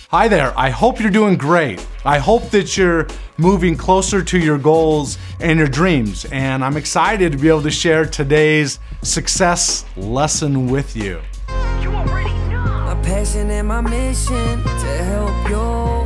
Hi there, I hope you're doing great. I hope that you're moving closer to your goals and your dreams, and I'm excited to be able to share today's success lesson with you. You already know. My passion and my mission to help you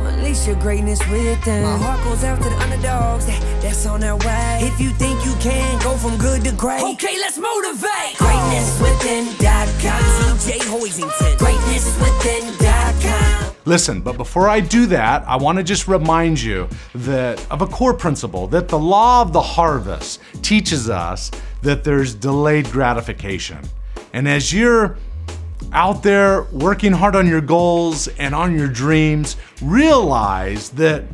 unleash your greatness within. My heart goes out to the underdogs that's on their way. If you think you can go from good to great, okay, let's motivate. GreatnessWithin.com. TJ Hoisington. GreatnessWithin.com. Listen, but before I do that, I want to just remind you of a core principle, that the law of the harvest teaches us that there's delayed gratification. And as you're out there working hard on your goals and on your dreams, realize that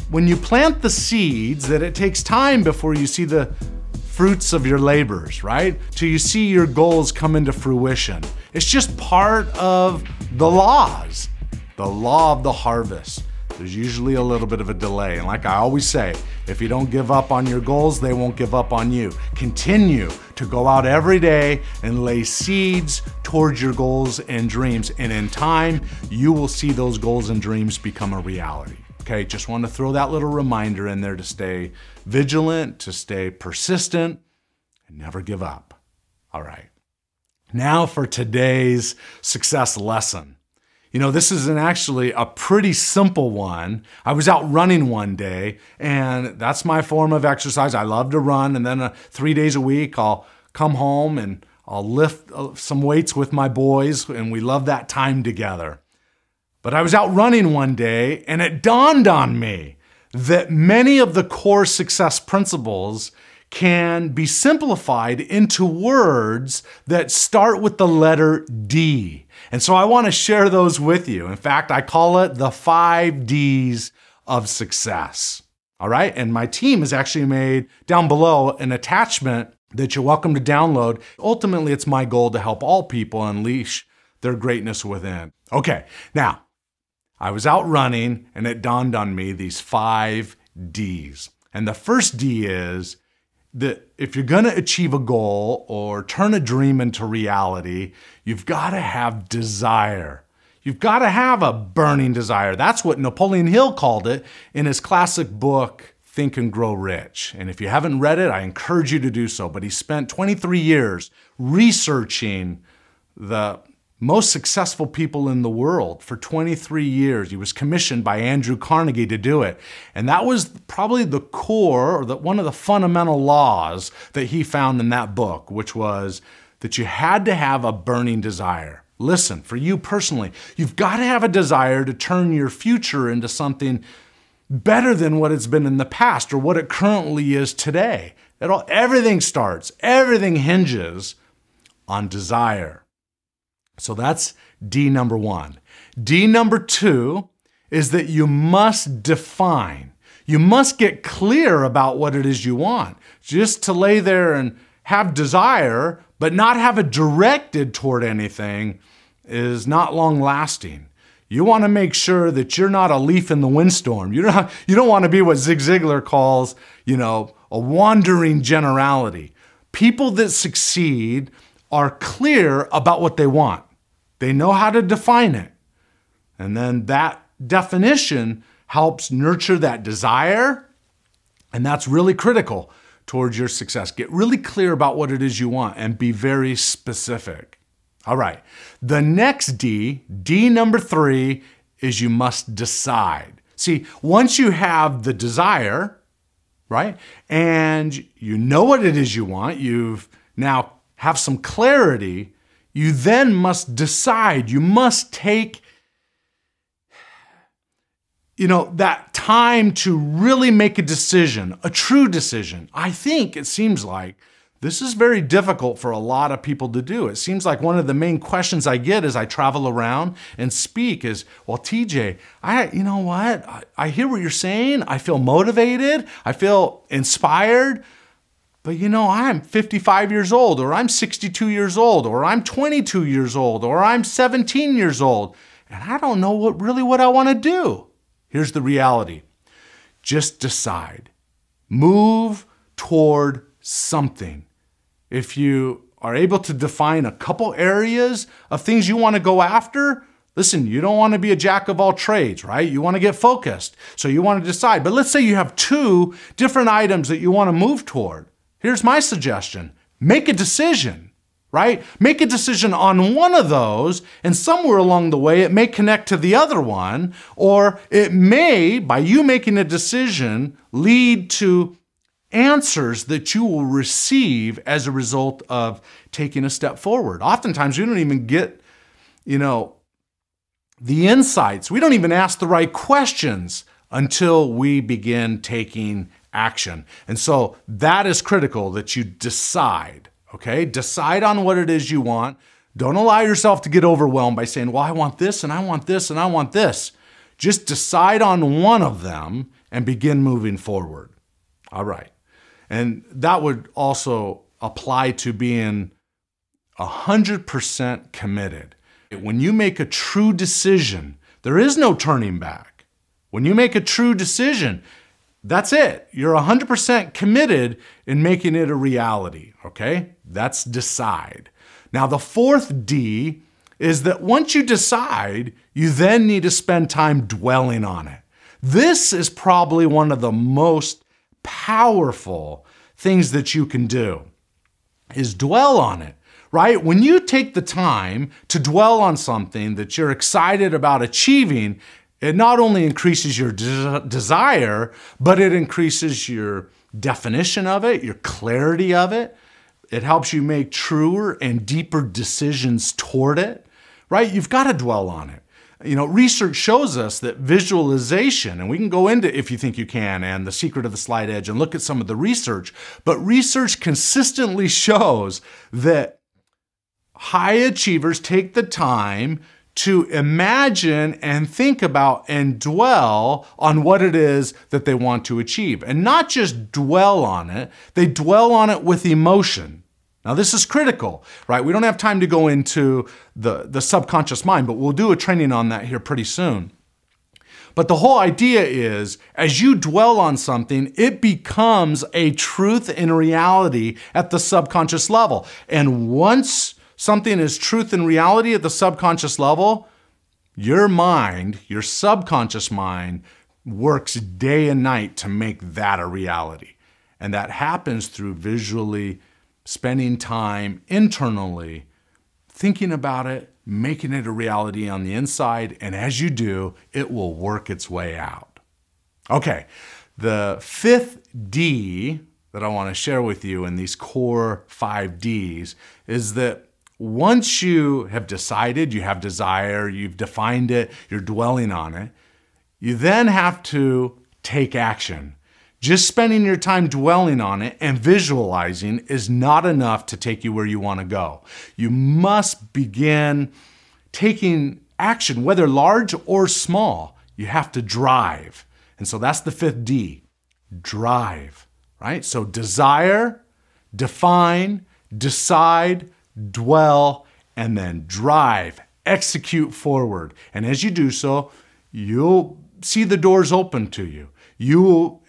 when you plant the seeds, that it takes time before you see the fruits of your labors, right? Till you see your goals come into fruition. It's just part of the laws. The law of the harvest. There's usually a little bit of a delay. And like I always say, if you don't give up on your goals, they won't give up on you. Continue to go out every day and lay seeds towards your goals and dreams. And in time, you will see those goals and dreams become a reality. Okay, just want to throw that little reminder in there to stay vigilant, to stay persistent, and never give up. All right. Now for today's success lesson. You know, this is actually a pretty simple one. I was out running one day, and that's my form of exercise. I love to run, and then 3 days a week, I'll come home and I'll lift some weights with my boys, and we love that time together. But I was out running one day, and it dawned on me that many of the core success principles can be simplified into words that start with the letter D. And so I want to share those with you. In fact, I call it the 5 Ds of success. All right. And my team has actually made down below an attachment that you're welcome to download. Ultimately, it's my goal to help all people unleash their greatness within. Okay. Now, I was out running and it dawned on me these 5 Ds. And the first D is that if you're going to achieve a goal or turn a dream into reality, you've got to have desire. You've got to have a burning desire. That's what Napoleon Hill called it in his classic book, Think and Grow Rich. And if you haven't read it, I encourage you to do so. But he spent 23 years researching the most successful people in the world for 23 years. He was commissioned by Andrew Carnegie to do it. And that was probably the core, or one of the fundamental laws that he found in that book, which was that you had to have a burning desire. Listen, for you personally, you've got to have a desire to turn your future into something better than what it's been in the past or what it currently is today. Everything hinges on desire. So that's D number 1. D number 2 is that you must define. You must get clear about what it is you want. Just to lay there and have desire, but not have it directed toward anything is not long lasting. You want to make sure that you're not a leaf in the windstorm. You don't want to be what Zig Ziglar calls, a wandering generality. People that succeed are clear about what they want. They know how to define it. And then that definition helps nurture that desire. And that's really critical towards your success. Get really clear about what it is you want and be very specific. All right. The next D, D number 3, is you must decide. See, once you have the desire, right, and you know what it is you want, you've now have some clarity, you then must decide. You must take, that time to really make a decision, a true decision. I think it seems like this is very difficult for a lot of people to do. It seems like one of the main questions I get as I travel around and speak is, well, TJ, you know what? I hear what you're saying. I feel motivated. I feel inspired. But I'm 55 years old, or I'm 62 years old, or I'm 22 years old, or I'm 17 years old, and I don't know what I want to do. Here's the reality. Just decide. Move toward something. If you are able to define a couple areas of things you want to go after, Listen, you don't want to be a jack of all trades, right? You want to get focused. So you want to decide. But let's say you have two different items that you want to move toward. Here's my suggestion. Make a decision, right? Make a decision on one of those, and somewhere along the way, it may connect to the other one, or it may, by you making a decision, lead to answers that you will receive as a result of taking a step forward. Oftentimes, we don't even get, the insights. We don't even ask the right questions until we begin taking action. And so that is critical that you decide, okay? Decide on what it is you want. Don't allow yourself to get overwhelmed by saying, well, I want this and I want this and I want this. Just decide on one of them and begin moving forward. All right. And that would also apply to being 100% committed. When you make a true decision, there is no turning back. When you make a true decision, that's it. You're 100% committed in making it a reality, okay? That's decide. Now, the fourth D is that once you decide, you then need to spend time dwelling on it. This is probably one of the most powerful things that you can do, is dwell on it. Right? When you take the time to dwell on something that you're excited about achieving, it not only increases your desire, but it increases your definition of it, your clarity of it. It helps you make truer and deeper decisions toward it, right? You've got to dwell on it. Research shows us that visualization, and we can go into If You Think You Can and The Secret of the Slight Edge and look at some of the research, but research consistently shows that high achievers take the time to imagine and think about and dwell on what it is that they want to achieve. And not just dwell on it, they dwell on it with emotion. Now this is critical, right? We don't have time to go into the subconscious mind, but we'll do a training on that here pretty soon. But the whole idea is, as you dwell on something, it becomes a truth and reality at the subconscious level. And once something is truth and reality at the subconscious level, your mind, your subconscious mind, works day and night to make that a reality. And that happens through visually spending time internally, thinking about it, making it a reality on the inside. And as you do, it will work its way out. Okay, the fifth D that I want to share with you in these core 5 Ds is that once you have decided, you have desire, you've defined it, you're dwelling on it, you then have to take action. Just spending your time dwelling on it and visualizing is not enough to take you where you want to go. You must begin taking action, whether large or small. You have to drive. And so that's the 5th D, drive, right? So desire, define, decide, dwell, and then drive, execute forward. And as you do so, you'll see the doors open to you.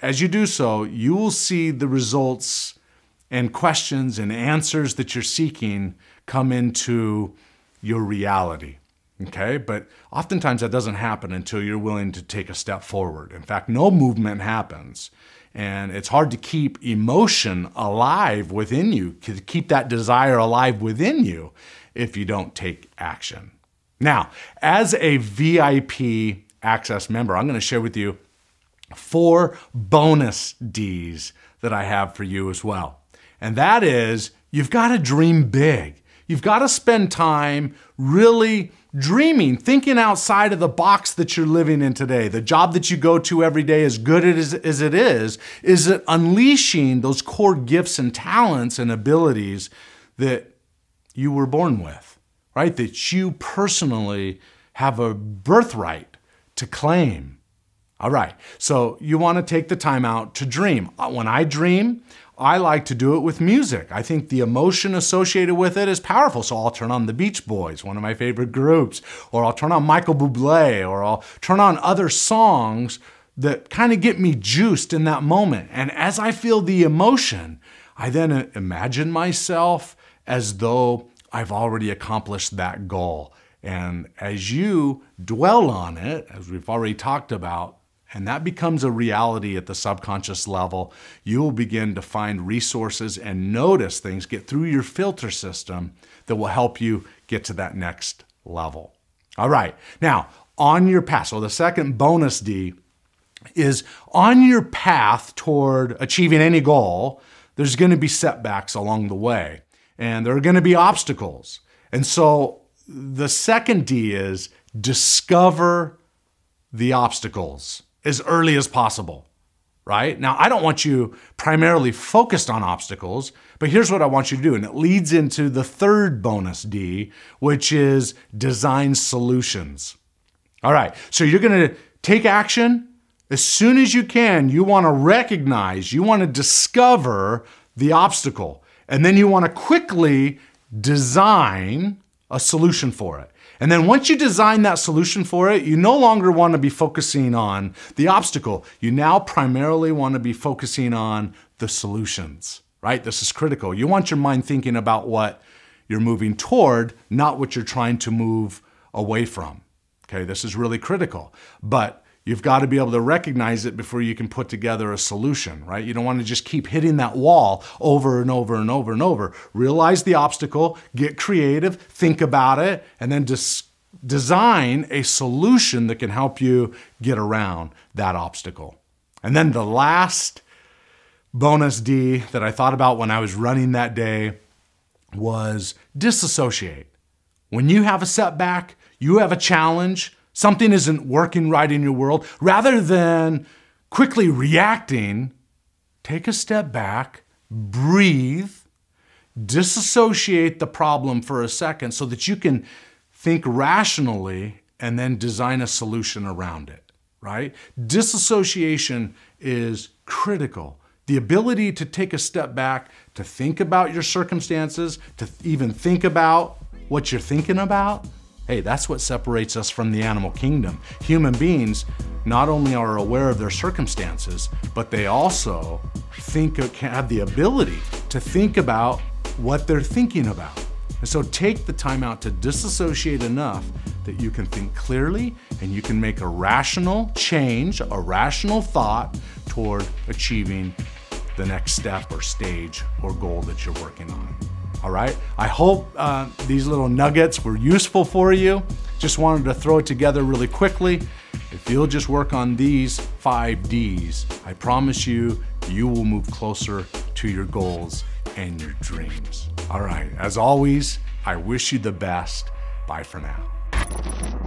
As you do so, you will see the results and questions and answers that you're seeking come into your reality. Okay? But oftentimes that doesn't happen until you're willing to take a step forward. In fact, no movement happens. And it's hard to keep emotion alive within you, to keep that desire alive within you if you don't take action. Now, as a VIP Access member, I'm going to share with you 4 bonus Ds that I have for you as well. And that is, you've got to dream big. You've got to spend time really dreaming, thinking outside of the box that you're living in today. The job that you go to every day, as good as it is it unleashing those core gifts and talents and abilities that you were born with, right? That you personally have a birthright to claim. All right, so you want to take the time out to dream. When I dream, I like to do it with music. I think the emotion associated with it is powerful. So I'll turn on the Beach Boys, one of my favorite groups, or I'll turn on Michael Bublé, or I'll turn on other songs that kind of get me juiced in that moment. And as I feel the emotion, I then imagine myself as though I've already accomplished that goal. And as you dwell on it, as we've already talked about, and that becomes a reality at the subconscious level, you will begin to find resources and notice things, get through your filter system that will help you get to that next level. All right, now on your path, so the second bonus D is on your path toward achieving any goal, there's going to be setbacks along the way, and there are going to be obstacles. And so the second D is discover the obstacles as early as possible, right? Now, I don't want you primarily focused on obstacles, but here's what I want you to do. And it leads into the third bonus D, which is design solutions. All right, so you're going to take action. As soon as you can, you want to recognize, you want to discover the obstacle, and then you want to quickly design a solution for it. And then once you design that solution for it, you no longer want to be focusing on the obstacle. You now primarily want to be focusing on the solutions, right? This is critical. You want your mind thinking about what you're moving toward, not what you're trying to move away from. Okay, this is really critical. But you've got to be able to recognize it before you can put together a solution, right? You don't want to just keep hitting that wall over and over and over and over. Realize the obstacle, get creative, think about it, and then design a solution that can help you get around that obstacle. And then the last bonus D that I thought about when I was running that day was disassociate. When you have a setback, you have a challenge, something isn't working right in your world, rather than quickly reacting, take a step back, breathe, disassociate the problem for a second so that you can think rationally and then design a solution around it, right? Disassociation is critical. The ability to take a step back, to think about your circumstances, to even think about what you're thinking about. Hey, that's what separates us from the animal kingdom. Human beings not only are aware of their circumstances, but they also have the ability to think about what they're thinking about. And so take the time out to disassociate enough that you can think clearly and you can make a rational change, a rational thought toward achieving the next step or stage or goal that you're working on. All right, I hope these little nuggets were useful for you. Just wanted to throw it together really quickly. If you'll just work on these 5 Ds, I promise you, you will move closer to your goals and your dreams. All right, as always, I wish you the best. Bye for now.